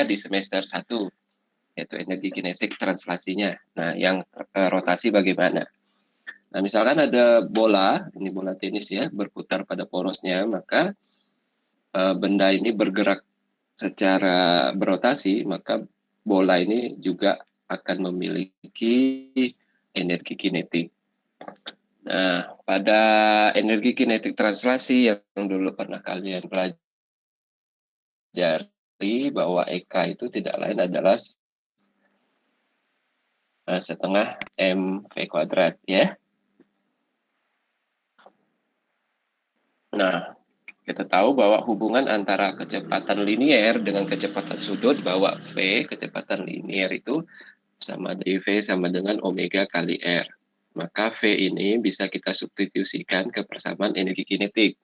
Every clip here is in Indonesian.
di semester 1, yaitu energi kinetik translasinya. Nah, yang rotasi bagaimana? Nah, misalkan ada bola, ini bola tenis ya, berputar pada porosnya, maka benda ini bergerak secara berotasi, maka bola ini juga akan memiliki energi kinetik. Nah, pada energi kinetik translasi yang dulu pernah kalian pelajari, bahwa EK itu tidak lain adalah setengah mv kuadrat ya. Nah, kita tahu bahwa hubungan antara kecepatan linier dengan kecepatan sudut, bahwa V, kecepatan linier itu sama dari V sama dengan omega kali R. Maka V ini bisa kita substitusikan ke persamaan energi kinetik.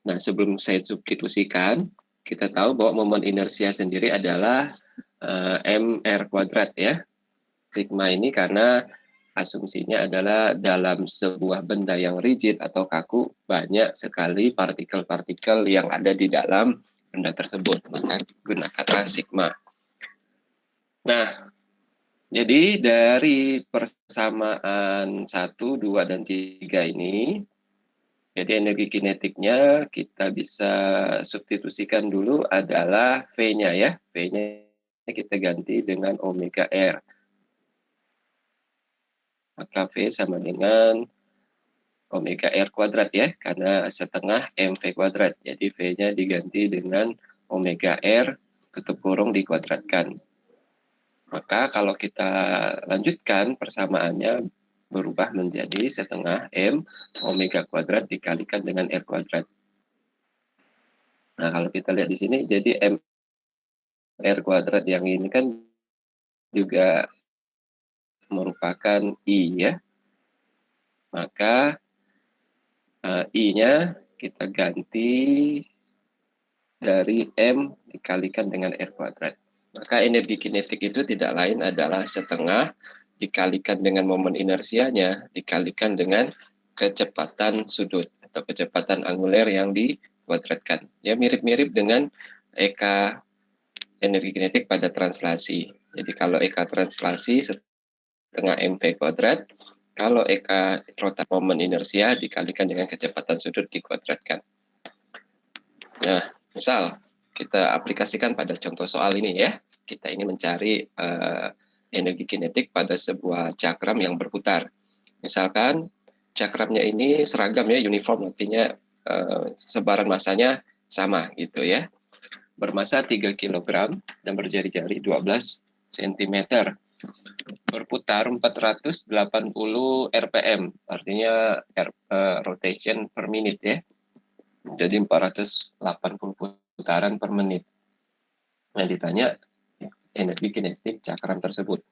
Nah, sebelum saya substitusikan, kita tahu bahwa momen inersia sendiri adalah mr kuadrat ya. Sigma ini karena asumsinya adalah dalam sebuah benda yang rigid atau kaku, banyak sekali partikel-partikel yang ada di dalam benda tersebut. Maka gunakanlah sigma. Nah, jadi dari persamaan 1, 2, dan 3 ini, jadi energi kinetiknya kita bisa substitusikan dulu adalah V-nya ya. V-nya kita ganti dengan omega R. Maka V sama dengan omega R kuadrat ya, karena setengah mv kuadrat. Jadi V-nya diganti dengan omega R tutup kurung dikuadratkan. Maka kalau kita lanjutkan persamaannya berubah menjadi setengah M omega kuadrat dikalikan dengan R kuadrat. Nah, kalau kita lihat di sini, jadi M R kuadrat yang ini kan juga merupakan I ya. Maka I-nya kita ganti dari M dikalikan dengan R kuadrat. Maka energi kinetik itu tidak lain adalah setengah dikalikan dengan momen inersianya dikalikan dengan kecepatan sudut atau kecepatan anguler yang dikuadratkan. Ya, mirip-mirip dengan EK energi kinetik pada translasi. Jadi kalau EK translasi setengah mv kuadrat, kalau EK rotasi momen inersia dikalikan dengan kecepatan sudut dikuadratkan. Nah, misal kita aplikasikan pada contoh soal ini ya. Kita ingin mencari energi kinetik pada sebuah cakram yang berputar. Misalkan cakramnya ini seragam ya, uniform, artinya sebaran masanya sama gitu ya. Bermasa 3 kg dan berjari-jari 12 cm. Berputar 480 rpm, artinya rotation per minute ya. Jadi 480 putaran per menit. Nah, ditanya energi kinetik cakram tersebut.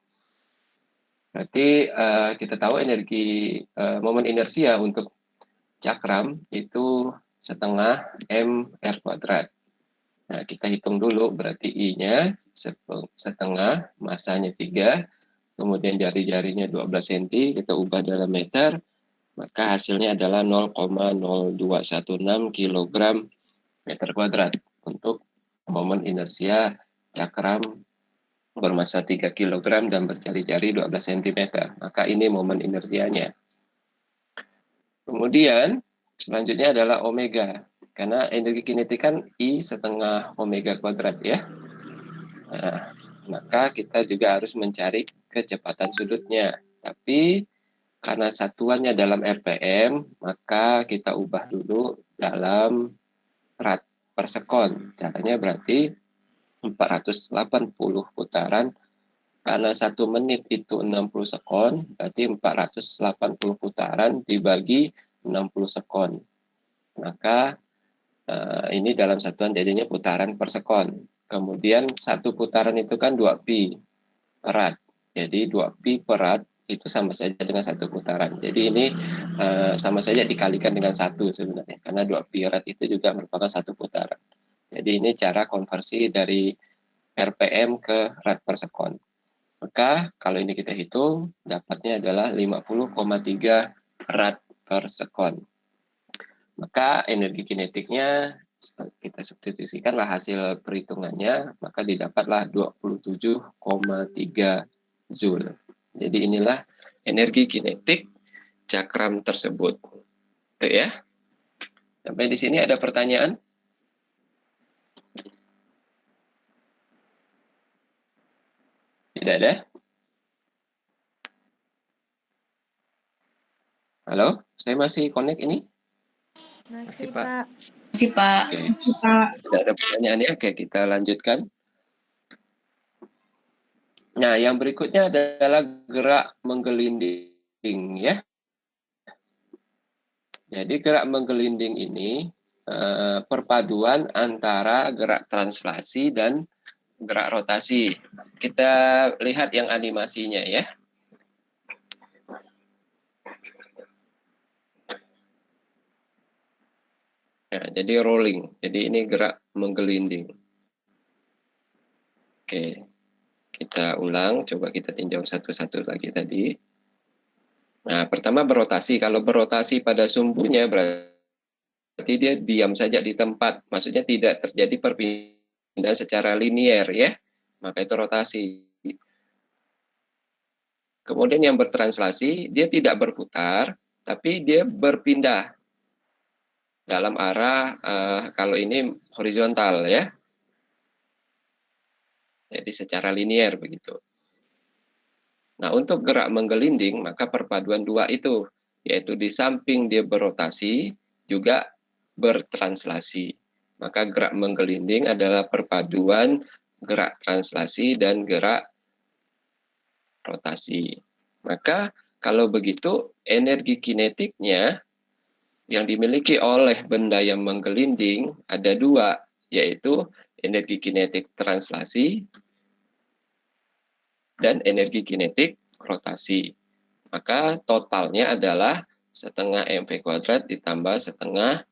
Berarti kita tahu energi momen inersia untuk cakram itu setengah mr kuadrat. Nah, kita hitung dulu, berarti I-nya setengah, masanya 3, kemudian jari-jarinya 12 cm, kita ubah dalam meter, maka hasilnya adalah 0,0216 kg meter kuadrat untuk momen inersia cakram bermassa 3 kg dan berjari-jari 12 cm. Maka ini momen inersianya. Kemudian selanjutnya adalah omega. Karena energi kinetik kan I setengah omega kuadrat ya. Nah, maka kita juga harus mencari kecepatan sudutnya. Tapi karena satuannya dalam RPM, maka kita ubah dulu dalam rad per sekon. Caranya berarti 480 putaran. Karena 1 menit itu 60 sekon, berarti 480 putaran dibagi 60 sekon. Maka ini dalam satuan jadinya putaran per sekon. Kemudian satu putaran itu kan 2 pi per rad. Jadi 2 pi per rad itu sama saja dengan satu putaran. Jadi ini sama saja dikalikan dengan 1 sebenarnya. Karena 2 pi rad itu juga merupakan satu putaran. Jadi ini cara konversi dari RPM ke rad per sekon. Maka kalau ini kita hitung, dapatnya adalah 50,3 rad per sekon. Maka energi kinetiknya kita substitusikanlah hasil perhitungannya, maka didapatlah 27,3 Joule. Jadi inilah energi kinetik cakram tersebut. Tuh ya. Sampai di sini ada pertanyaan? Tidak ada? Halo, saya masih connect ini? Masih, Pak. Masih, Pak. Oke. Masih, Pak. Tidak ada pertanyaan ya? Oke, kita lanjutkan. Nah, yang berikutnya adalah gerak menggelinding ya. Jadi gerak menggelinding ini perpaduan antara gerak translasi dan gerak rotasi. Kita lihat yang animasinya ya. Nah, jadi rolling. Jadi ini gerak menggelinding. Oke. Kita ulang, coba kita tinjau satu-satu lagi tadi. Nah, pertama berotasi. Kalau berotasi pada sumbunya berarti dia diam saja di tempat. Maksudnya tidak terjadi perpindahan secara linier ya. Maka itu rotasi. Kemudian yang bertranslasi, dia tidak berputar, tapi dia berpindah dalam arah, kalau ini horizontal ya. Jadi secara linier begitu. Nah, untuk gerak menggelinding, maka perpaduan dua itu, yaitu di samping dia berotasi, juga bertranslasi. Maka gerak menggelinding adalah perpaduan gerak translasi dan gerak rotasi. Maka kalau begitu, energi kinetiknya yang dimiliki oleh benda yang menggelinding ada dua, yaitu energi kinetik translasi dan energi kinetik rotasi. Maka totalnya adalah setengah mv kuadrat ditambah setengah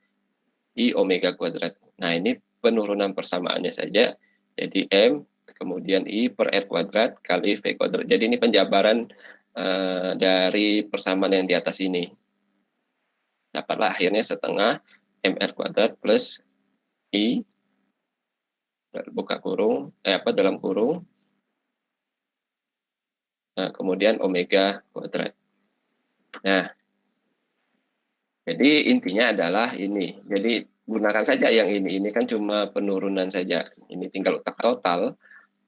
I omega kuadrat. Nah, ini penurunan persamaannya saja. Jadi M kemudian I per R kuadrat kali V kuadrat. Jadi ini penjabaran dari persamaan yang di atas ini. Dapatlah akhirnya setengah MR kuadrat plus I buka kurung, dalam kurung. Nah, kemudian omega kuadrat. Nah, jadi intinya adalah ini. Jadi gunakan saja yang ini. Ini kan cuma penurunan saja. Ini tinggal total.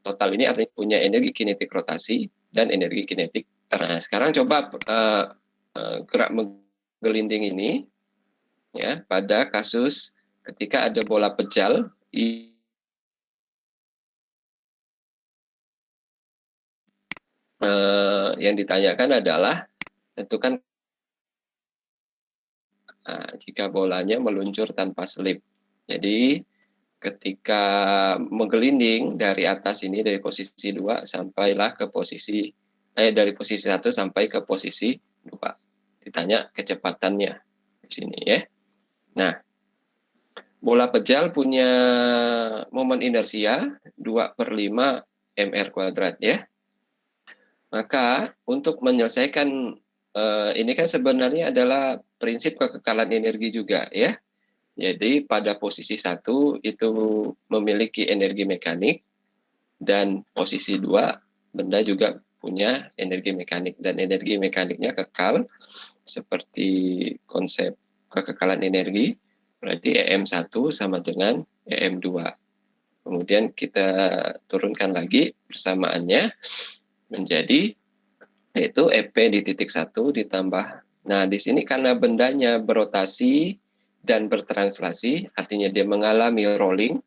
Total ini artinya punya energi kinetik rotasi dan energi kinetik. Nah, sekarang coba gerak menggelinding ini ya pada kasus ketika ada bola pejal yang ditanyakan adalah tentukan jika bolanya meluncur tanpa selip. Jadi ketika menggelinding dari atas ini dari posisi 2 sampailah ke posisi dari posisi 1 sampai ke posisi 2. Ditanya kecepatannya di sini ya. Nah, bola pejal punya momen inersia 2/5 mr kuadrat ya. Maka untuk menyelesaikan ini kan sebenarnya adalah prinsip kekekalan energi juga ya. Jadi pada posisi 1 itu memiliki energi mekanik dan posisi 2 benda juga punya energi mekanik dan energi mekaniknya kekal seperti konsep kekekalan energi. Berarti EM1 sama dengan EM2. Kemudian kita turunkan lagi persamaannya menjadi yaitu EP di titik 1 ditambah. Nah, di sini karena bendanya berotasi dan bertranslasi, artinya dia mengalami rolling,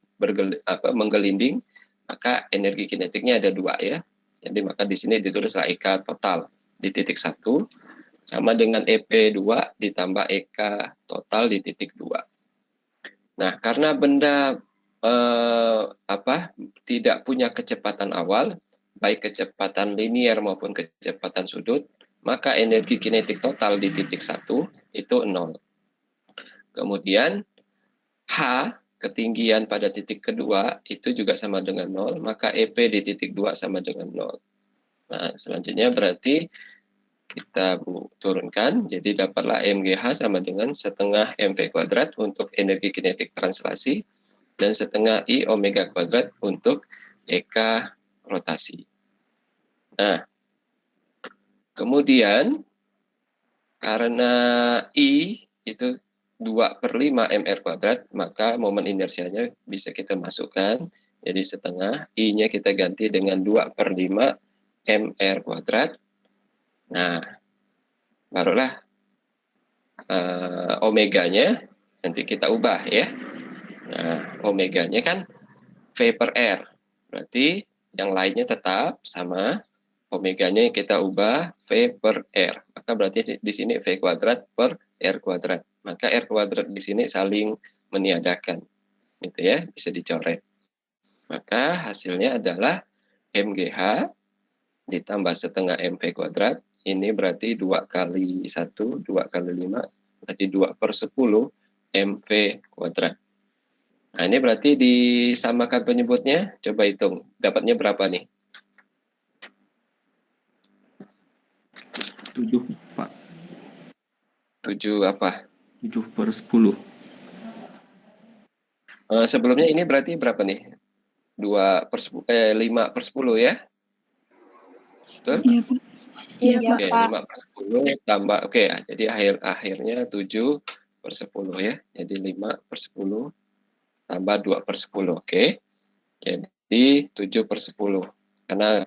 menggelinding, maka energi kinetiknya ada 2 ya. Jadi maka di sini ditulislah EK total di titik 1 sama dengan EP2 ditambah EK total di titik 2. Nah, karena benda tidak punya kecepatan awal, baik kecepatan linier maupun kecepatan sudut, maka energi kinetik total di titik 1 itu 0. Kemudian H, ketinggian pada titik kedua, itu juga sama dengan 0, maka EP di titik 2 sama dengan 0. Nah, selanjutnya berarti kita turunkan, jadi dapatlah MGH sama dengan setengah MV kuadrat untuk energi kinetik translasi dan setengah I omega kuadrat untuk EK rotasi. Nah, kemudian karena I itu 2/5 mr kuadrat, maka momen inersianya bisa kita masukkan. Jadi setengah, I-nya kita ganti dengan 2/5 mr kuadrat. Nah, barulah omeganya nanti kita ubah ya. Nah, omeganya kan V per R. Berarti yang lainnya tetap sama. Omeganya yang kita ubah V per R. Maka berarti di sini V kuadrat per R kuadrat. Maka R kuadrat di sini saling meniadakan. Gitu ya, bisa dicoret. Maka hasilnya adalah MGH ditambah setengah MV kuadrat. Ini berarti 2 kali 1, 2 kali 5, berarti 2/10 MV kuadrat. Nah, ini berarti disamakan penyebutnya. Coba hitung, dapatnya berapa nih? 7, Pak. 7 apa? 7/10. Sebelumnya ini berarti berapa nih? 5/10 ya? Betul? Iya, Pak. Iya, Oke, Pak. 5/10 tambah, oke ya. Jadi akhirnya 7/10 ya. Jadi 5/10 tambah 2/10, oke. Jadi 7/10. Karena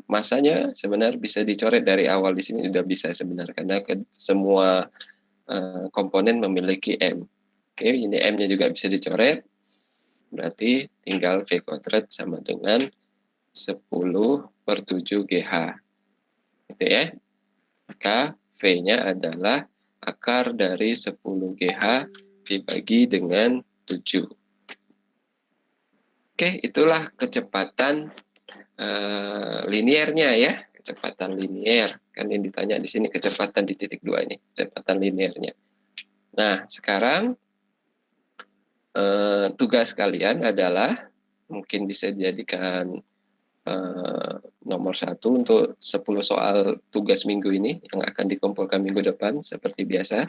masanya sebenarnya bisa dicoret dari awal di sini sudah bisa sebenarnya. Karena semua komponen memiliki M. Oke, ini M-nya juga bisa dicoret. Berarti tinggal V kuadrat sama dengan 10/7 GH. Gitu ya. Maka V-nya adalah akar dari 10 GH dibagi dengan 7. Oke, itulah kecepatan linearnya ya. Kecepatan linear. Kan yang ditanya di sini kecepatan di titik 2 ini. Kecepatan linearnya. Nah, sekarang tugas kalian adalah mungkin bisa dijadikan nomor 1 untuk 10 soal tugas minggu ini yang akan dikumpulkan minggu depan seperti biasa.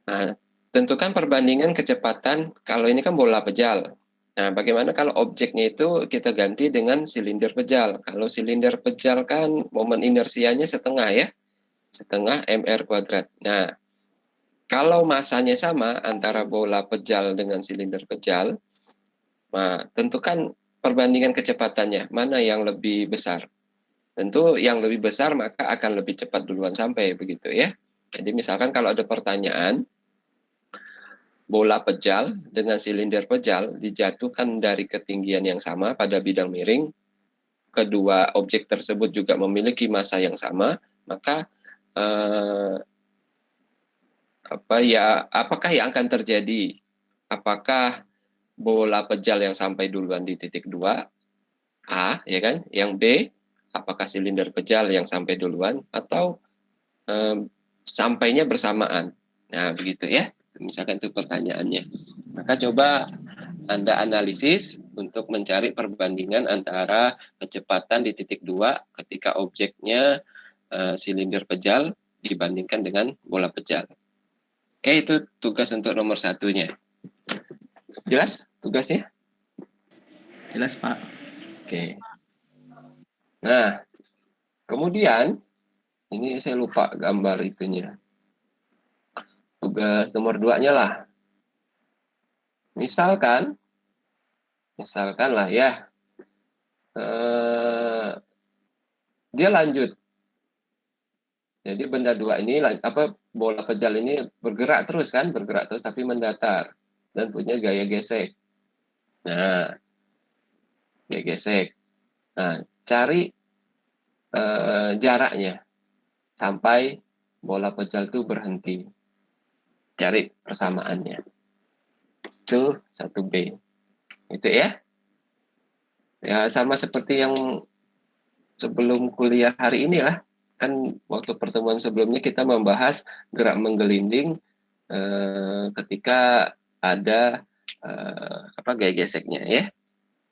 Nah, tentukan perbandingan kecepatan kalau ini kan bola pejal. Nah, bagaimana kalau objeknya itu kita ganti dengan silinder pejal? Kalau silinder pejal kan momen inersianya setengah ya, setengah mr kuadrat. Nah, kalau masanya sama antara bola pejal dengan silinder pejal, nah, tentukan perbandingan kecepatannya, mana yang lebih besar. Tentu yang lebih besar maka akan lebih cepat duluan sampai, begitu ya. Jadi misalkan kalau ada pertanyaan, bola pejal dengan silinder pejal dijatuhkan dari ketinggian yang sama pada bidang miring, kedua objek tersebut juga memiliki massa yang sama, maka apakah yang akan terjadi? Apakah bola pejal yang sampai duluan di titik 2 A, ya kan? Yang B, apakah silinder pejal yang sampai duluan atau sampainya bersamaan? Nah, begitu ya. Misalkan itu pertanyaannya. Maka coba Anda analisis untuk mencari perbandingan antara kecepatan di titik 2 ketika objeknya silinder pejal dibandingkan dengan bola pejal. Oke, itu tugas untuk nomor 1-nya. Jelas tugasnya? Jelas, Pak. Oke. Nah, kemudian ini saya lupa gambar itunya. Tugas nomor 2-nya lah. Misalkan lah ya, dia lanjut. Jadi benda 2 ini, bola pejal ini bergerak terus tapi mendatar dan punya gaya gesek. Nah, gaya gesek. Nah, cari jaraknya sampai bola pejal itu berhenti. Cari persamaannya. Itu 1B. Itu ya. Ya sama seperti yang sebelum kuliah hari ini lah. Kan waktu pertemuan sebelumnya kita membahas gerak menggelinding ketika ada gaya geseknya ya.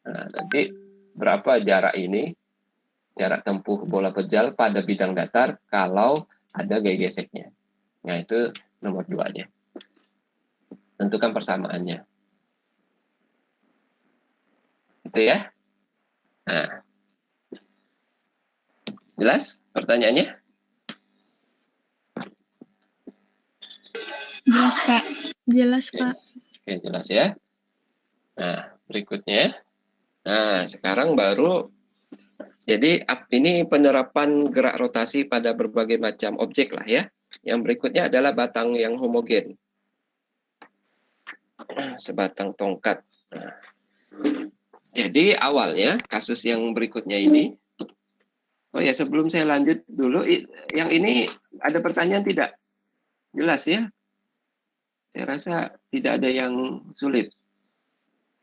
Nah, nanti berapa jarak ini jarak tempuh bola pejal pada bidang datar kalau ada gaya geseknya. Nah, itu nomor 2-nya. Tentukan persamaannya. Itu ya. Nah, jelas pertanyaannya? Jelas, Pak. Jelas, Oke. Pak. Oke, jelas ya. Nah, berikutnya. Nah, sekarang baru jadi ini penerapan gerak rotasi pada berbagai macam objek lah ya. Yang berikutnya adalah batang yang homogen. Sebatang tongkat. Nah, jadi awalnya kasus yang berikutnya ini. Oh ya, sebelum saya lanjut dulu, yang ini ada pertanyaan tidak? Jelas ya? Saya rasa tidak ada yang sulit.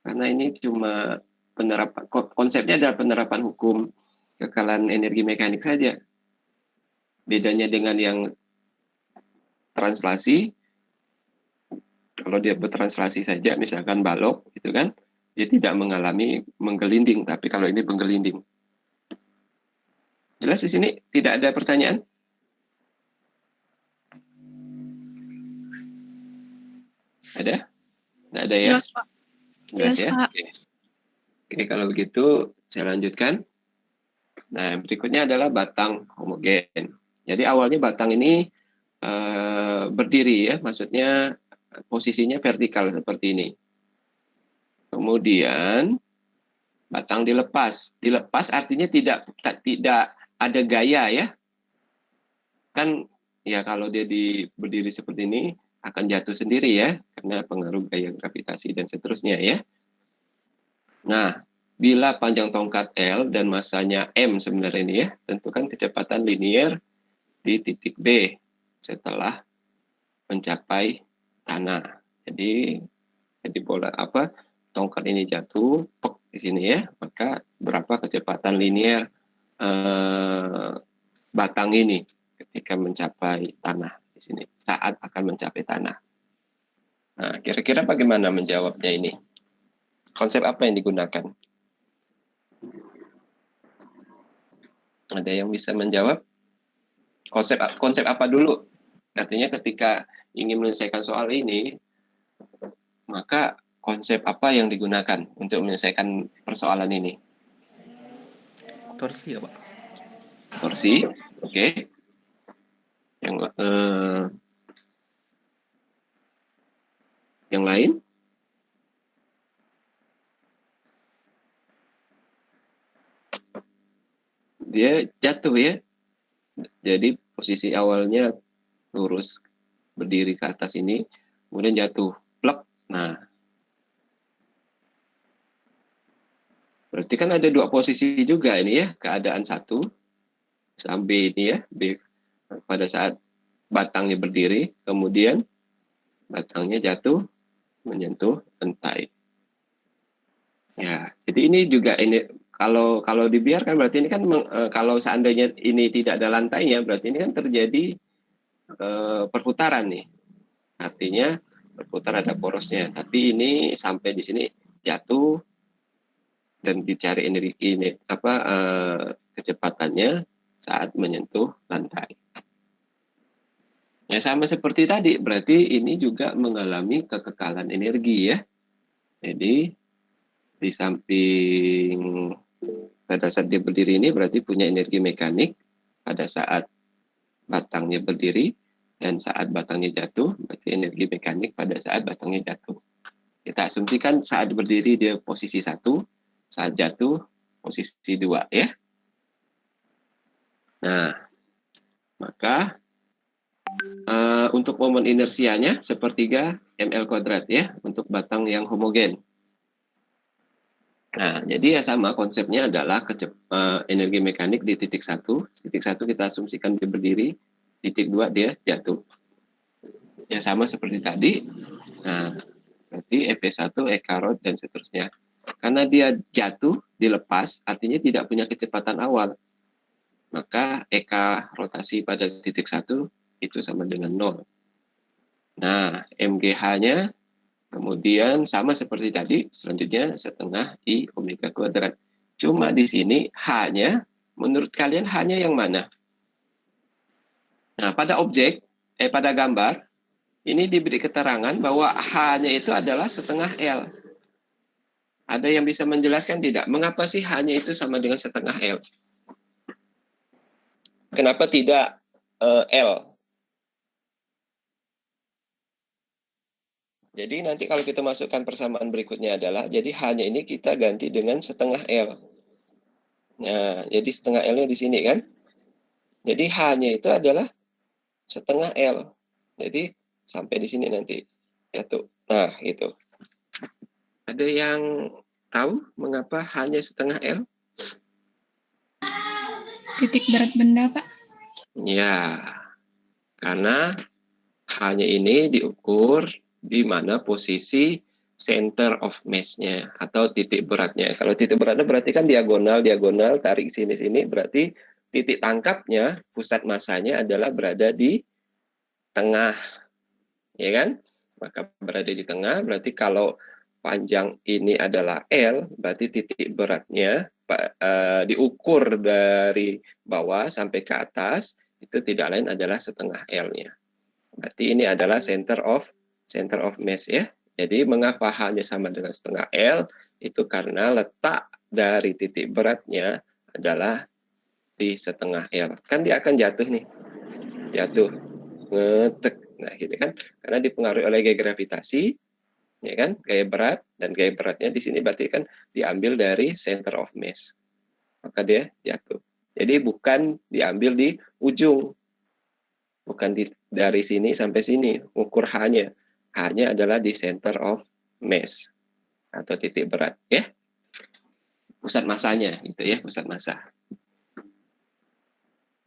Karena ini cuma penerapan, konsepnya adalah penerapan hukum kekalahan energi mekanik saja. Bedanya dengan yang translasi, kalau dia bertranslasi saja, misalkan balok, gitu kan, dia tidak mengalami menggelinding, tapi kalau ini menggelinding. Jelas di sini tidak ada pertanyaan? Ada? Tidak ada ya? Jelas, Pak. Jelas ya? Pak. Oke, kalau begitu saya lanjutkan. Nah, berikutnya adalah batang homogen. Jadi awalnya batang ini berdiri ya, maksudnya posisinya vertikal seperti ini. Kemudian batang dilepas. Dilepas artinya tidak ada gaya ya. Kan ya kalau dia berdiri seperti ini akan jatuh sendiri ya, karena pengaruh gaya gravitasi dan seterusnya ya. Nah, bila panjang tongkat L dan masanya M sebenarnya ini ya, tentukan kecepatan linear di titik B setelah mencapai tanah. Jadi bola tongkat ini jatuh di sini ya, maka berapa kecepatan linear batang ini ketika mencapai tanah di sini, saat akan mencapai tanah. Nah, kira-kira bagaimana menjawabnya ini? Konsep apa yang digunakan? Ada yang bisa menjawab? Konsep apa dulu? Artinya ketika ingin menyelesaikan soal ini, maka konsep apa yang digunakan untuk menyelesaikan persoalan ini? Torsi ya, Pak? Torsi, oke. Yang lain? Dia jatuh ya. Jadi posisi awalnya lurus berdiri ke atas ini, kemudian jatuh, plek. Nah, berarti kan ada dua posisi juga ini ya, keadaan satu, sampai ini ya, B, pada saat batangnya berdiri, kemudian batangnya jatuh menyentuh lantai. Ya, jadi ini juga ini kalau dibiarkan berarti ini kan kalau seandainya ini tidak ada lantainya, berarti ini kan terjadi perputaran nih. Artinya berputar ada porosnya, tapi ini sampai di sini jatuh dan dicari energi ini kecepatannya saat menyentuh lantai. Ya sama seperti tadi, berarti ini juga mengalami kekekalan energi ya. Jadi di samping pada saat dia berdiri ini berarti punya energi mekanik pada saat batangnya berdiri, dan saat batangnya jatuh berarti energi mekanik pada saat batangnya jatuh. Kita asumsikan saat berdiri dia posisi 1, saat jatuh posisi 2 ya. Nah, maka untuk momen inersianya sepertiga ml kuadrat ya untuk batang yang homogen. Nah, jadi ya sama konsepnya adalah energi mekanik di titik 1. Titik 1 kita asumsikan dia berdiri, titik 2 dia jatuh. Ya sama seperti tadi. Nah, berarti EP1, Ekarot, dan seterusnya. Karena dia jatuh, dilepas, artinya tidak punya kecepatan awal. Maka EK rotasi pada titik 1 itu sama dengan 0. Nah, MGH-nya kemudian sama seperti tadi, selanjutnya setengah I omega kuadrat. Cuma di sini H-nya Menurut kalian hanya yang mana? Nah, pada pada gambar, ini diberi keterangan bahwa H-nya itu adalah setengah L. Ada yang bisa menjelaskan tidak? Mengapa sih H-nya itu sama dengan setengah L? Kenapa tidak L? Jadi nanti kalau kita masukkan persamaan berikutnya adalah, jadi H-nya ini kita ganti dengan setengah L. Nah, jadi setengah L-nya di sini kan? Jadi H-nya itu adalah setengah L. Jadi sampai di sini nanti. Ya tuh. Nah, itu. Ada yang tahu mengapa hanya setengah L? Titik berat benda, Pak. Ya, karena hanya ini diukur di mana posisi center of mass-nya atau titik beratnya. Kalau titik beratnya berarti kan diagonal, tarik sini-sini, berarti titik tangkapnya, pusat masanya adalah berada di tengah. Ya kan? Maka berada di tengah, berarti kalau panjang ini adalah L, berarti titik beratnya diukur dari bawah sampai ke atas, itu tidak lain adalah setengah L-nya. Berarti ini adalah center of mass ya. Jadi mengapa hanya sama dengan setengah L? Itu karena letak dari titik beratnya adalah di setengah L. Kan dia akan jatuh nih. Jatuh. Ngetek. Nah, gitu kan. Karena dipengaruhi oleh gaya gravitasi, ya kan? Gaya berat, dan gaya beratnya di sini berarti kan diambil dari center of mass. Maka dia jatuh. Jadi bukan diambil di ujung. Bukan dari sini sampai sini, ukur H-nya. H-nya adalah di center of mass atau titik berat, ya. Pusat masanya itu ya, pusat massa.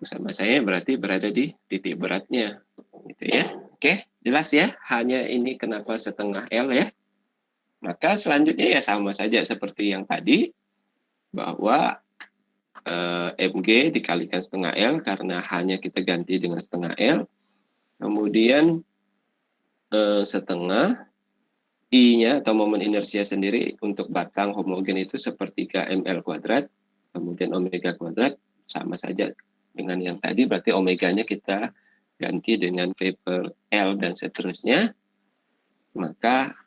Pusat masanya berarti berada di titik beratnya, gitu ya. Oke, jelas ya. H-nya ini kenapa setengah L ya. Maka selanjutnya ya sama saja seperti yang tadi, bahwa mg dikalikan setengah L karena H-nya kita ganti dengan setengah L. Kemudian setengah I-nya atau momen inersia sendiri untuk batang homogen itu sepertiga ml kuadrat, kemudian omega kuadrat, sama saja dengan yang tadi, berarti omeganya kita ganti dengan V per L dan seterusnya. Maka,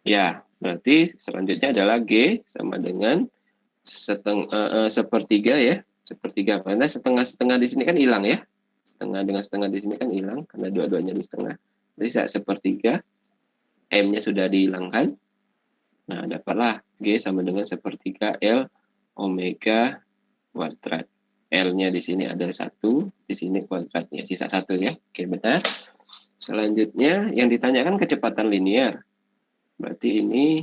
ya, berarti selanjutnya adalah G sama dengan sepertiga ya, sepertiga, karena setengah-setengah di sini kan hilang ya, setengah dengan setengah di sini kan hilang karena dua-duanya di setengah. Jadi saat sepertiga, M-nya sudah dihilangkan. Nah, dapatlah G sama dengan sepertiga L omega kuadrat. L-nya di sini ada 1, di sini kuadratnya, sisa 1 ya. Oke, benar. Selanjutnya, yang ditanyakan kecepatan linear. Berarti ini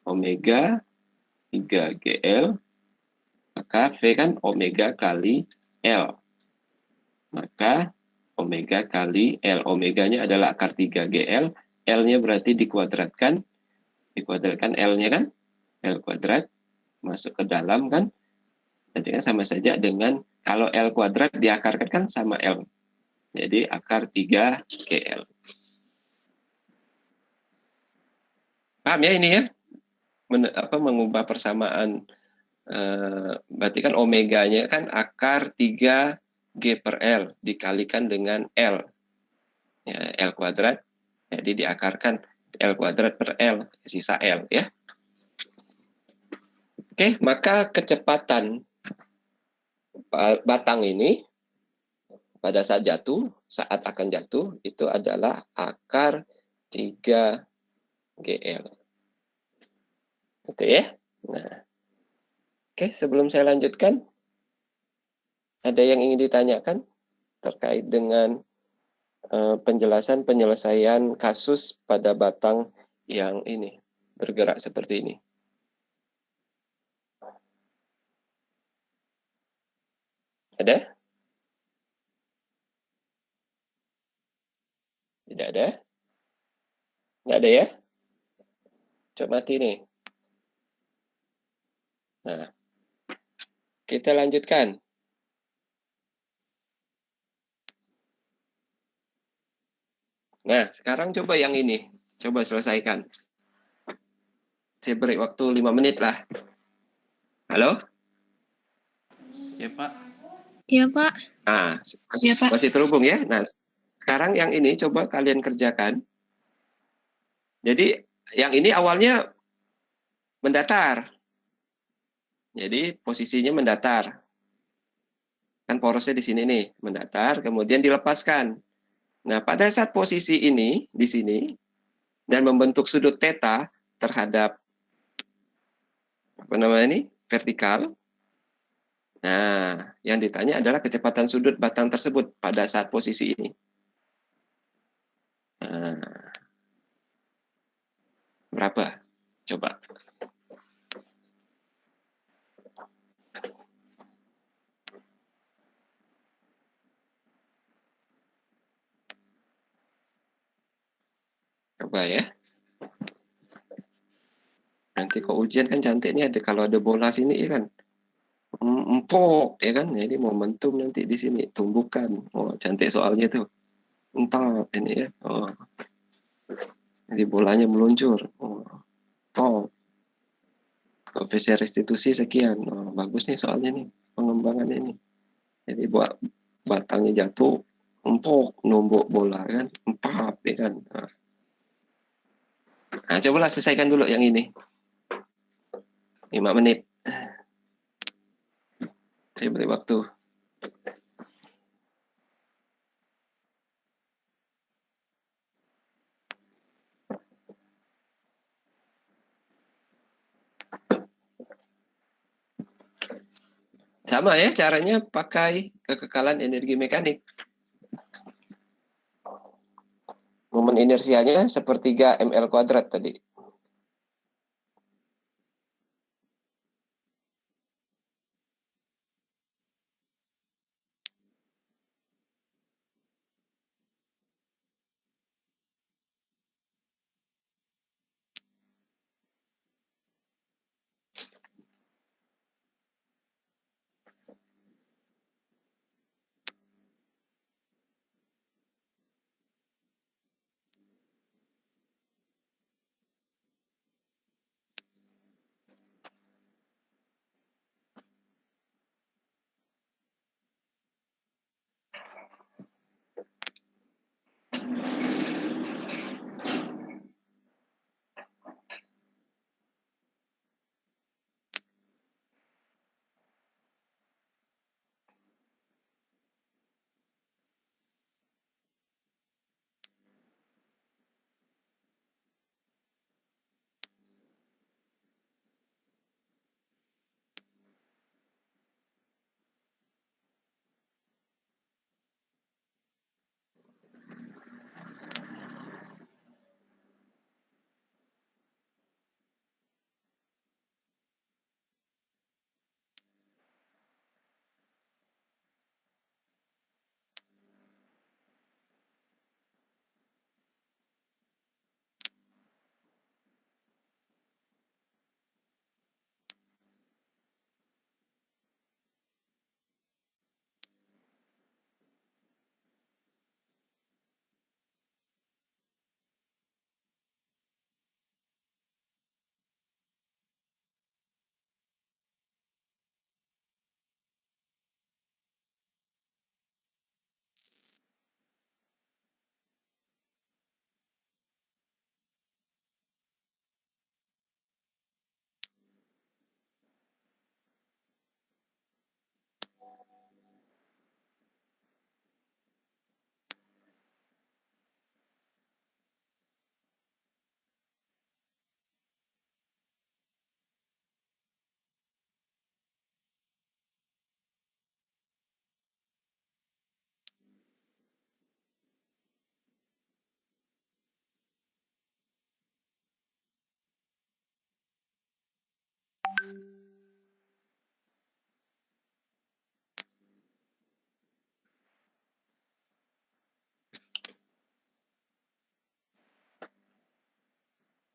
omega 3GL, maka V kan omega kali L. Maka omega kali L. Omeganya adalah akar 3GL. L-nya berarti dikuadratkan L-nya kan, L kuadrat, masuk ke dalam kan, jadi kan sama saja dengan kalau L kuadrat diakarkan kan sama L. Jadi akar 3GL. Paham ya ini ya? Mengubah persamaan, berarti kan omeganya kan akar 3G per L dikalikan dengan L. Ya, L kuadrat, jadi diakarkan L kuadrat per L, sisa L ya. Oke, maka kecepatan batang ini pada saat akan jatuh, itu adalah akar 3GL. Gitu ya. Nah, oke, sebelum saya lanjutkan, ada yang ingin ditanyakan terkait dengan penyelesaian kasus pada batang yang ini, bergerak seperti ini. Ada? Tidak ada? Nggak ada ya? Coba mati nih. Nah, kita lanjutkan. Nah, sekarang coba yang ini. Coba selesaikan. Saya beri waktu 5 menit lah. Halo? Ya, Pak. Iya, Pak. Nah, Iya, Pak. masih terhubung ya. Nah, sekarang yang ini coba kalian kerjakan. Jadi yang ini awalnya mendatar. Jadi posisinya mendatar. Kan porosnya di sini nih, mendatar, kemudian dilepaskan. Nah, pada saat posisi ini di sini dan membentuk sudut theta terhadap apa namanya ini? Vertikal. Nah, yang ditanya adalah kecepatan sudut batang tersebut pada saat posisi ini. Nah, berapa? Coba. Coba ya. Nanti kok ujian kan cantiknya ada kalau ada bola sini ya kan. Empuk ya kan. Jadi momentum nanti di sini tumbukan. Oh, cantik soalnya tuh. Entah ini ya. Oh, jadi bolanya meluncur. Oh, top. Koefisien restitusi sekian. Oh, bagus nih soalnya nih pengembangan ini. Jadi buat batangnya jatuh empuk numbuk bola kan empap ya kan. Nah, cobalah selesaikan dulu yang ini 5 menit. Saya beri waktu. Sama ya caranya pakai kekekalan energi mekanik. Momen inersianya sepertiga ml kuadrat tadi.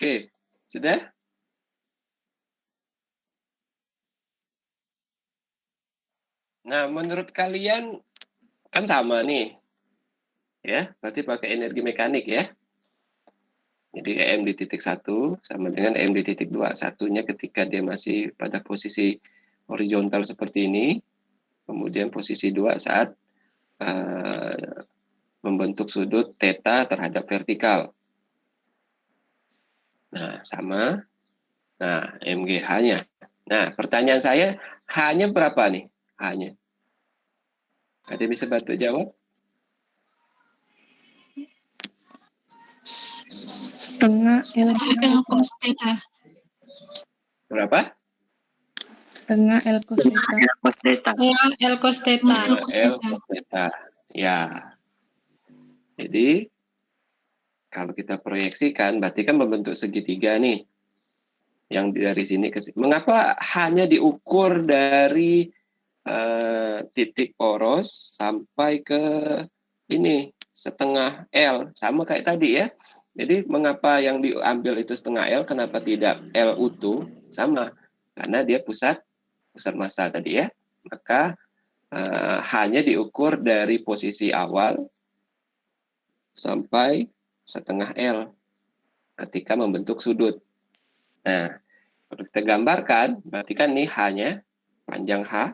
Oke, sudah? Nah, menurut kalian kan sama nih. Ya, pasti pakai energi mekanik ya. Jadi M di titik 1 sama dengan M di titik 2. Satunya ketika dia masih pada posisi horizontal seperti ini, kemudian posisi 2 saat membentuk sudut theta terhadap vertikal. Nah, sama. Nah, MGH-nya. Nah, pertanyaan saya, H-nya berapa nih? H-nya. Ada yang bisa bantu jawab? Setengah L cos theta. Berapa? Setengah L cos theta. Setengah L cos theta. L cos theta. Ya. Jadi, kalau kita proyeksikan, berarti kan membentuk segitiga nih. Yang dari sini ke sini. Mengapa hanya diukur dari titik poros sampai ke ini setengah L, sama kayak tadi ya. Jadi mengapa yang diambil itu setengah L, kenapa tidak L utuh? Sama, karena dia pusat massa tadi ya. Maka hanya diukur dari posisi awal sampai setengah L ketika membentuk sudut. Nah, kalau kita gambarkan, berarti kan ini H-nya, panjang H,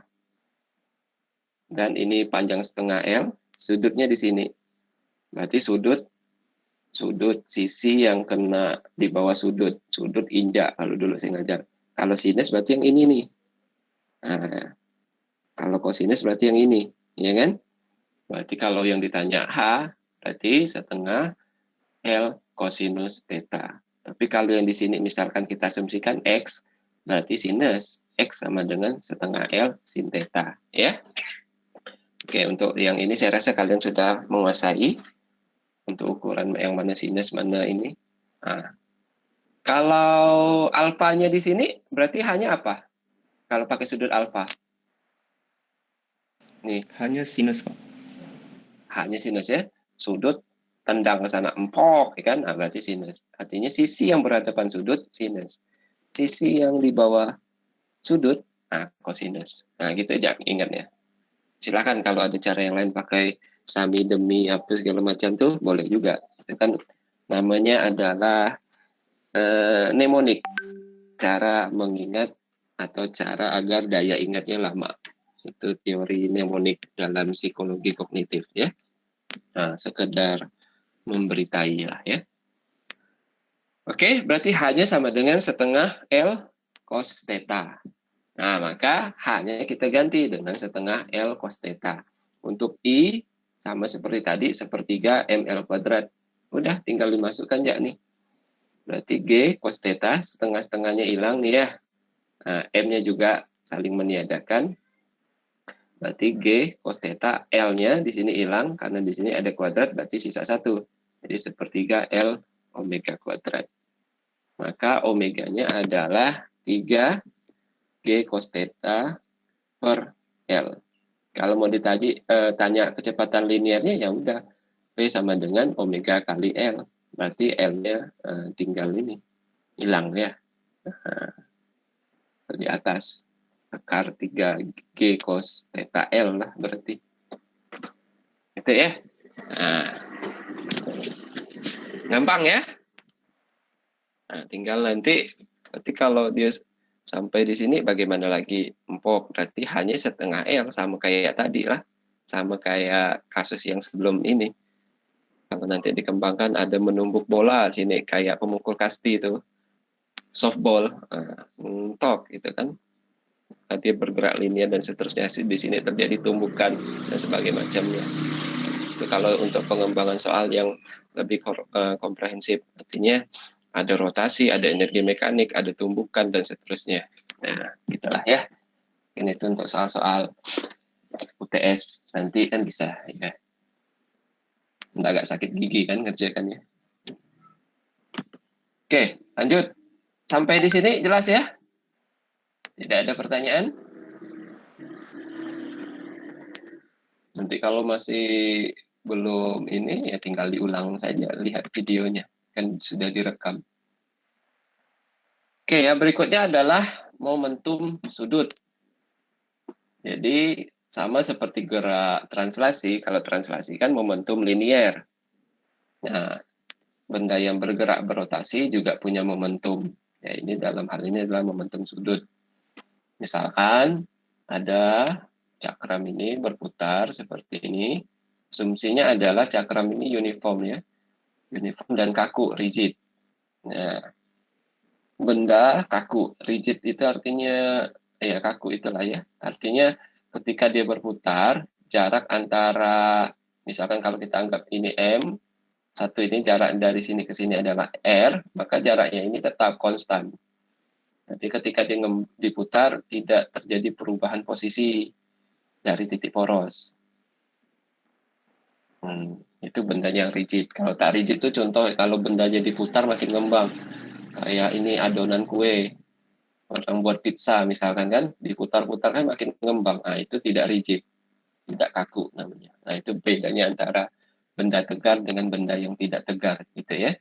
dan ini panjang setengah L, sudutnya di sini. Berarti sudut sisi yang kena di bawah sudut injak kalau dulu saya ngajar. Kalau sinus berarti yang ini nih. Nah, kalau kosinus berarti yang ini, ya kan? Berarti kalau yang ditanya H, berarti setengah L kosinus theta. Tapi kalau yang di sini misalkan kita asumsikan X, berarti sinus X sama dengan setengah L sin theta, ya. Oke, untuk yang ini saya rasa kalian sudah menguasai untuk ukuran yang mana sinus, mana ini. Nah, kalau alfanya di sini berarti hanya apa? Kalau pakai sudut alfa. Nih, Hanya sinus, Pak. hanya sinus ya. Sudut tendang ke sana empok, ya kan? Nah, berarti sinus. Artinya sisi yang berhadapan sudut sinus. Sisi yang di bawah sudut, nah, kosinus. Nah, gitu aja ingatnya. Silakan kalau ada cara yang lain pakai sami demi apa segala macam tuh boleh juga. Itu kan namanya adalah mnemonik, cara mengingat atau cara agar daya ingatnya lama. Itu teori mnemonik dalam psikologi kognitif ya. Nah, sekedar memberitai lah ya. Oke, berarti H-nya sama dengan setengah L cos theta. Nah, maka H-nya kita ganti dengan setengah L cos theta. Untuk I, sama seperti tadi, sepertiga ML kuadrat. Udah, tinggal dimasukkan ya nih. Berarti G cos theta, setengah-setengahnya hilang nih ya. Nah, M-nya juga saling meniadakan. Berarti G cos theta, L-nya di sini hilang, karena di sini ada kuadrat, berarti sisa 1. Jadi sepertiga L omega kuadrat. Maka omeganya adalah 3 G cos theta per L. Kalau mau tanya kecepatan linearnya, ya udah P sama dengan omega kali L. Berarti L-nya tinggal ini, hilang ya. Di atas akar 3 G cos theta L lah berarti. Itu ya. Nah, gampang ya. Nah, tinggal nanti kalau dia sampai di sini bagaimana lagi empok, berarti hanya setengah L, sama kayak tadi lah, sama kayak kasus yang sebelum ini. Kalau nanti dikembangkan ada menumbuk bola sini kayak pemukul kasti itu, softball, mentok gitu kan, nanti bergerak linear dan seterusnya, di sini terjadi tumbukan dan sebagainya macamnya. Itu kalau untuk pengembangan soal yang lebih komprehensif, artinya ada rotasi, ada energi mekanik, ada tumbukan, dan seterusnya. Nah, gitulah ya. Ini itu untuk soal-soal UTS. Nanti kan bisa, ya. Nggak agak sakit gigi kan ngerjakannya. Oke, lanjut. Sampai di sini jelas ya? Tidak ada pertanyaan? Nanti kalau masih belum ini, ya tinggal diulang saja, lihat videonya. Kan sudah direkam. Oke, yang berikutnya adalah momentum sudut. Jadi sama seperti gerak translasi, kalau translasi kan momentum linier. Nah, benda yang bergerak berotasi juga punya momentum. Ya, ini dalam hal ini adalah momentum sudut. Misalkan ada cakram ini berputar seperti ini. Asumsinya adalah cakram ini uniform ya. Uniform dan kaku, rigid. Nah, benda kaku, rigid itu artinya ya kaku itulah ya. Artinya ketika dia berputar, jarak antara misalkan kalau kita anggap ini M, satu ini jarak dari sini ke sini adalah R, maka jaraknya ini tetap konstan. Nanti ketika dia diputar tidak terjadi perubahan posisi dari titik poros. Itu benda yang rigid. Kalau tak rigid itu contoh kalau bendanya diputar makin ngembang. Kayak ini adonan kue, orang buat pizza misalkan kan, diputar-putar kan makin ngembang. Nah itu tidak rigid, tidak kaku namanya. Nah itu bedanya antara benda tegar dengan benda yang tidak tegar gitu ya.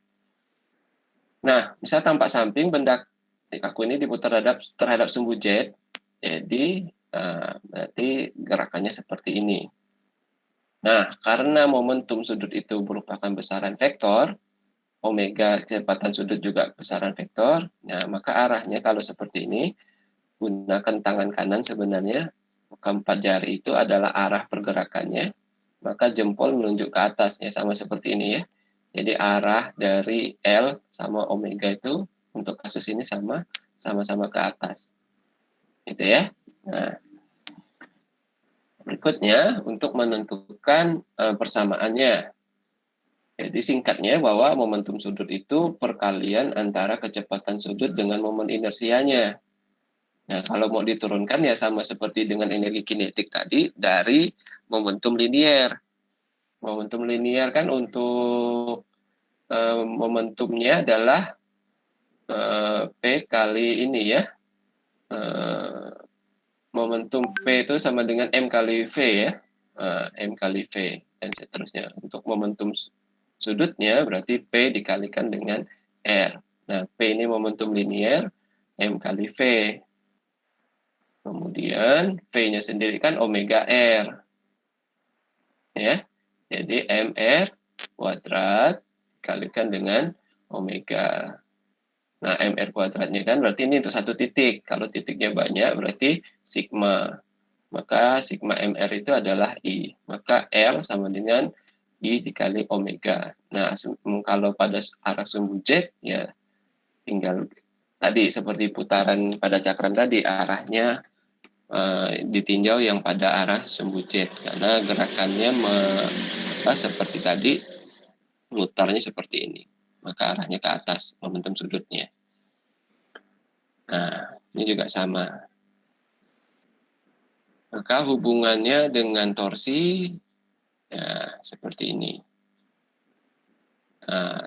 Nah, misal tampak samping benda kaku ini diputar terhadap sumbu jet, jadi berarti gerakannya seperti ini. Nah, karena momentum sudut itu merupakan besaran vektor, omega kecepatan sudut juga besaran vektor, nah maka arahnya kalau seperti ini, gunakan tangan kanan sebenarnya, keempat jari itu adalah arah pergerakannya, maka jempol menunjuk ke atasnya sama seperti ini ya. Jadi arah dari L sama omega itu untuk kasus ini sama-sama ke atas. Gitu ya. Nah, berikutnya untuk menentukan persamaannya. Jadi singkatnya bahwa momentum sudut itu perkalian antara kecepatan sudut dengan momen inersianya. Nah, kalau mau diturunkan ya sama seperti dengan energi kinetik tadi dari momentum linier. Momentum linier kan untuk momentumnya adalah P kali ini ya. Momentum P itu sama dengan M kali V ya. M kali V dan seterusnya. Untuk momentum sudutnya berarti P dikalikan dengan R. Nah, P ini momentum linier, M kali V. Kemudian V-nya sendiri kan omega R. Ya. Jadi MR kuadrat dikalikan dengan omega. Nah, MR kuadratnya kan berarti ini untuk satu titik. Kalau titiknya banyak berarti sigma. Maka sigma MR itu adalah I. Maka L sama dengan I dikali omega. Nah, kalau pada arah sumbu jet, ya tinggal tadi seperti putaran pada cakram tadi, arahnya ditinjau yang pada arah sumbu jet. Karena gerakannya seperti tadi, mutarnya seperti ini. Maka arahnya ke atas, momentum sudutnya. Nah, ini juga sama. Maka hubungannya dengan torsi ya seperti ini.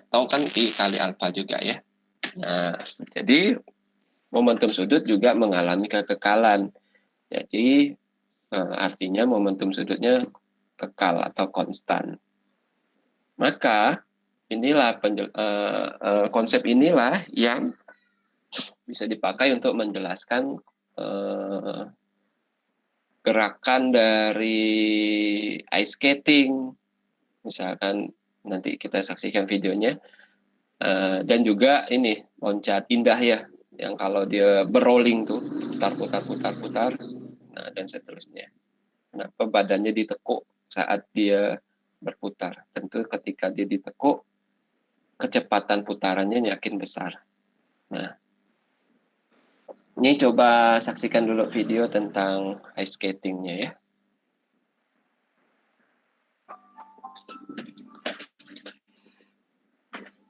Tahu kan I kali alfa juga ya. Nah, jadi momentum sudut juga mengalami kekekalan. Jadi artinya momentum sudutnya kekal atau konstan. Maka inilah konsep inilah yang bisa dipakai untuk menjelaskan gerakan dari ice skating, misalkan nanti kita saksikan videonya, dan juga ini loncat indah ya, yang kalau dia berrolling tuh putar, nah, dan seterusnya. Kenapa badannya ditekuk saat dia berputar? Tentu ketika dia ditekuk, kecepatan putarannya makin besar. Nah, ini coba saksikan dulu video tentang ice skatingnya ya.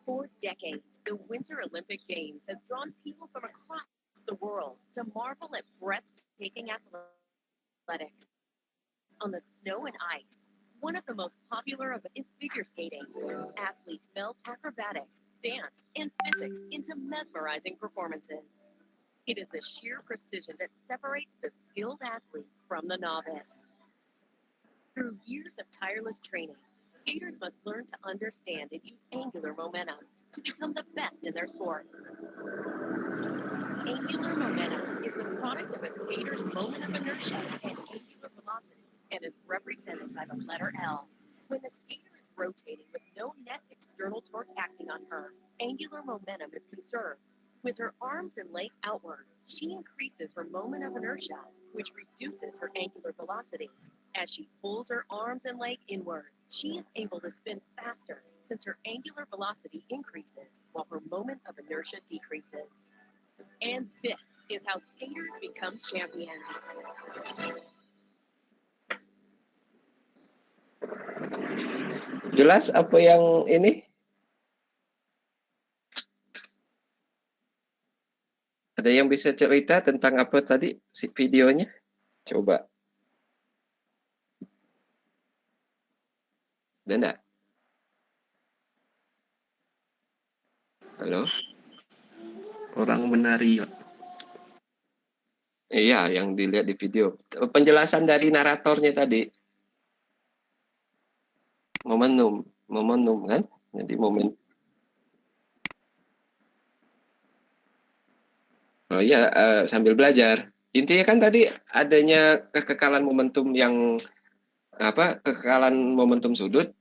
For decades, the Winter Olympic Games has drawn people from across the world to marvel at breathtaking athletics on the snow and ice. One of the most popular of is figure skating. Athletes meld acrobatics, dance, and physics into mesmerizing performances. It is the sheer precision that separates the skilled athlete from the novice. Through years of tireless training, skaters must learn to understand and use angular momentum to become the best in their sport. Angular momentum is the product of a skater's moment of inertia and angular velocity and is represented by the letter L. When the skater is rotating with no net external torque acting on her, angular momentum is conserved. With her arms and leg outward, she increases her moment of inertia, which reduces her angular velocity. As she pulls her arms and leg inward, she is able to spin faster since her angular velocity increases while her moment of inertia decreases. And this is how skaters become champions. Jelas apa yang ini? Ada yang bisa cerita tentang apa tadi si videonya? Coba. Ada enggak? Halo? Orang menari, Pak. Iya, yang dilihat di video. Penjelasan dari naratornya tadi. Momentum kan? Jadi momen. Oh iya, sambil belajar. Intinya kan tadi adanya kekekalan momentum yang kekekalan momentum sudut,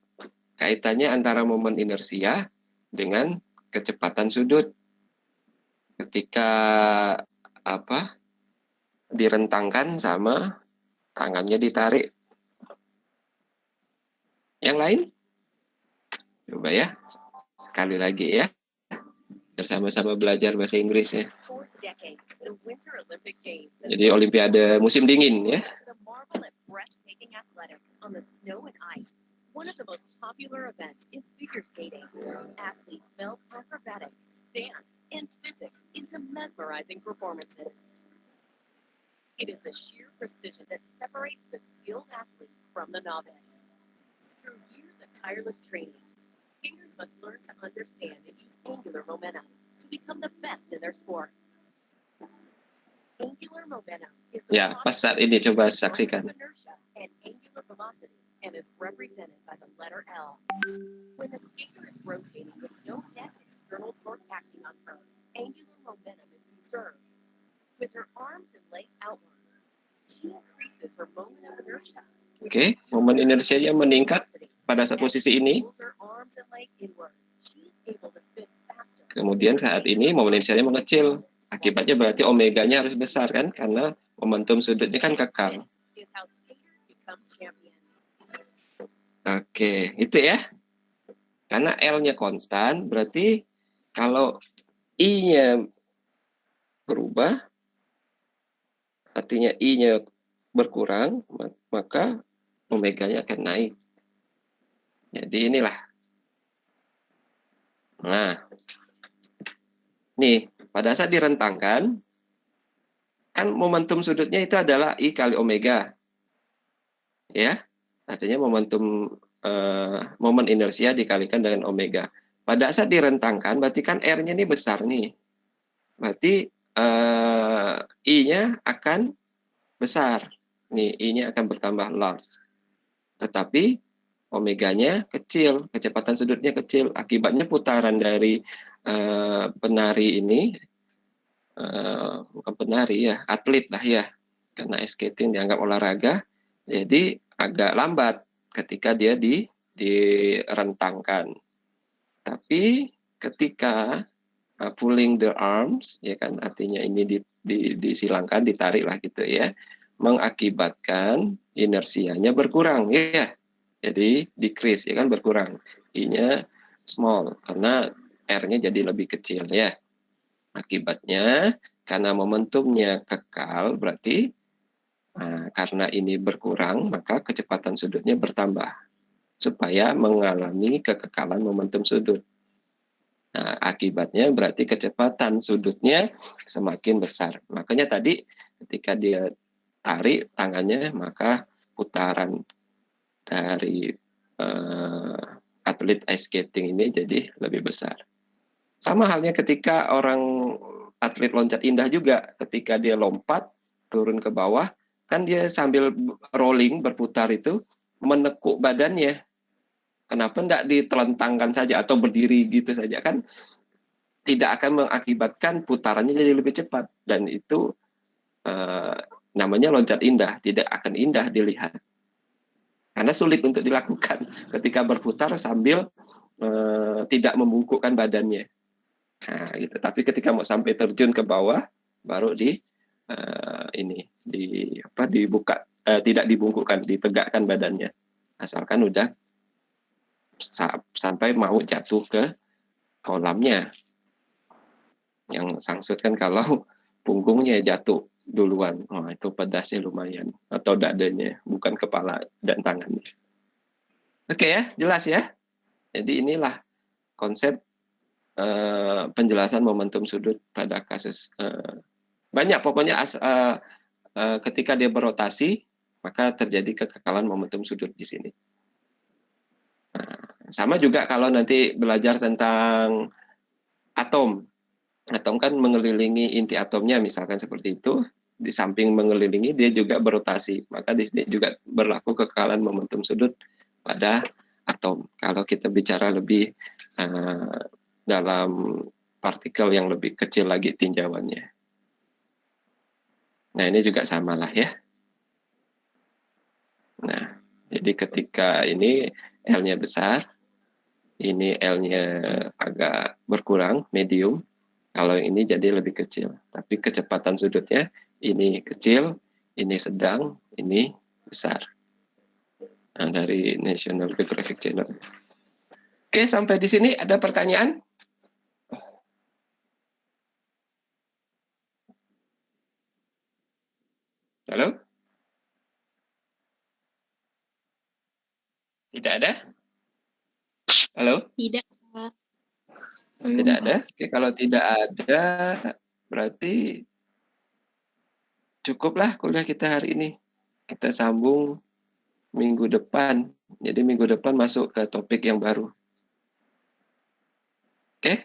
kaitannya antara momen inersia dengan kecepatan sudut. Ketika direntangkan sama tangannya ditarik. Yang lain? Coba ya, sekali lagi ya. Bersama-sama belajar bahasa Inggris ya. For decades, the Winter Olympic Games has Jadi Olimpiade musim dingin ya. to marvel at breathtaking athletics on the snow and ice. One of the most popular events is figure skating. Athletes meld acrobatics, dance, and physics into mesmerizing performances. It is the sheer precision that separates the skilled athlete from the novice. Through years of tireless training, skaters must learn to understand and use angular momentum to become the best in their sport. Angular momentum is the Ya, pas saat ini coba saksikan. inertia and angular velocity and is represented by the letter L. When the skater is rotating with no net external torque acting on her, angular momentum is conserved. With her arms and leg outward, she increases her moment of inertia. Oke, momen inersianya meningkat pada saat posisi ini. Kemudian saat ini momen inersianya mengecil. Akibatnya berarti omeganya harus besar kan, karena momentum sudutnya kan kekal. Oke, itu ya. Karena L-nya konstan, berarti kalau I-nya berubah, artinya I-nya berkurang, maka omeganya akan naik. Jadi inilah. Nah, nih, pada saat direntangkan, kan momentum sudutnya itu adalah I kali omega. Ya, artinya momen inersia dikalikan dengan omega. Pada saat direntangkan, berarti kan R-nya ini besar nih. Berarti I-nya akan besar. Nih, I-nya akan bertambah large. Tetapi omeganya kecil, kecepatan sudutnya kecil. Akibatnya putaran dari penari ini, bukan penari ya, atlet lah ya, karena ice skating dianggap olahraga, jadi agak lambat ketika dia direntangkan. Tapi ketika pulling the arms, ya kan, artinya ini disilangkan, ditarik lah gitu ya, mengakibatkan inersianya berkurang ya. Jadi decrease ya kan, berkurang. I-nya small karena R-nya jadi lebih kecil ya. Akibatnya karena momentumnya kekal, berarti karena ini berkurang, maka kecepatan sudutnya bertambah supaya mengalami kekekalan momentum sudut. Nah, akibatnya berarti kecepatan sudutnya semakin besar. Makanya tadi ketika dia tarik tangannya, maka putaran dari atlet ice skating ini jadi lebih besar. Sama halnya ketika orang atlet loncat indah juga, ketika dia lompat turun ke bawah, kan dia sambil rolling berputar itu menekuk badannya. Kenapa tidak ditelentangkan saja atau berdiri gitu saja, kan tidak akan mengakibatkan putarannya jadi lebih cepat, dan itu namanya loncat indah, tidak akan indah dilihat. Karena sulit untuk dilakukan ketika berputar sambil tidak membungkukkan badannya. Nah, gitu. Tapi ketika mau sampai terjun ke bawah, baru dibuka, tidak dibungkukkan, ditegakkan badannya. Asalkan udah sampai mau jatuh ke kolamnya. Yang sangsut kan kalau punggungnya jatuh duluan, itu pedasnya lumayan, atau dadanya, bukan kepala dan tangannya. Oke ya, jelas ya. Jadi inilah konsep penjelasan momentum sudut pada kasus banyak, pokoknya ketika dia berotasi maka terjadi kekekalan momentum sudut di sini. Sama juga kalau nanti belajar tentang atom kan mengelilingi inti atomnya, misalkan seperti itu. Di samping mengelilingi dia juga berotasi, maka di sini juga berlaku kekekalan momentum sudut pada atom. Kalau kita bicara lebih dalam partikel yang lebih kecil lagi tinjauannya. Nah, ini juga samalah ya. Nah, jadi ketika ini L-nya besar, ini L-nya agak berkurang, medium. Kalau ini jadi lebih kecil. Tapi kecepatan sudutnya ini kecil, ini sedang, ini besar. Nah, dari National Geographic Channel. Oke, sampai di sini ada pertanyaan? Halo? Tidak ada? Halo? Tidak. Tidak ada? Oke, kalau tidak ada, berarti cukuplah kuliah kita hari ini. Kita sambung minggu depan. Jadi minggu depan masuk ke topik yang baru. Oke?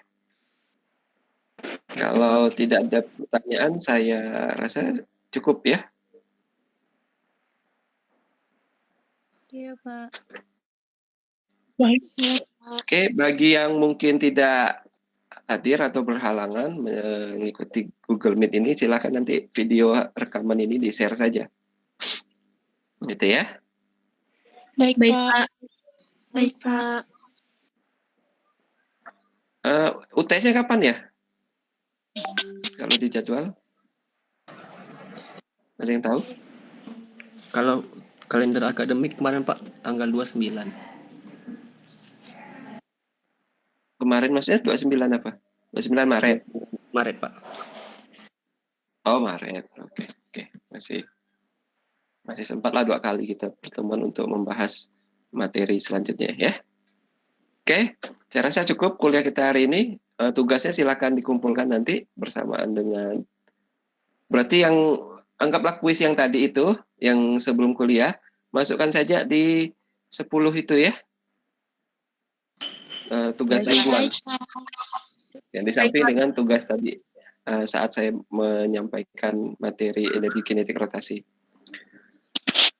Kalau tidak ada pertanyaan, saya rasa cukup ya. Iya, Pak. Oke, bagi yang mungkin tidak hadir atau berhalangan mengikuti Google Meet ini, silakan nanti video rekaman ini di-share saja. Gitu ya. Baik, Pak. Baik, Pak. UTS-nya kapan ya? Kalau di jadwal? Ada yang tahu? Kalau kalender akademik kemarin Pak, tanggal 29. Kemarin maksudnya 29 apa? 29 Maret? Maret Pak. Oh, Maret. Oke. Masih sempatlah 2 kali kita pertemuan untuk membahas materi selanjutnya ya. Oke, saya rasa cukup kuliah kita hari ini. Tugasnya silakan dikumpulkan nanti bersamaan dengan, berarti yang anggaplah kuis yang tadi itu, yang sebelum kuliah, masukkan saja di 10 itu ya. Tugas mingguan. Yang di samping dengan tugas tadi saat saya menyampaikan materi energi kinetik rotasi.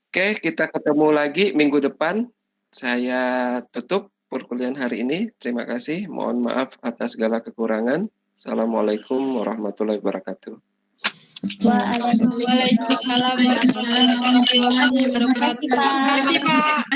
Oke, kita ketemu lagi minggu depan. Saya tutup perkuliahan hari ini. Terima kasih. Mohon maaf atas segala kekurangan. Assalamualaikum warahmatullahi wabarakatuh. Waalaikumsalam warahmatullahi wabarakatuh. Terima kasih, Pak.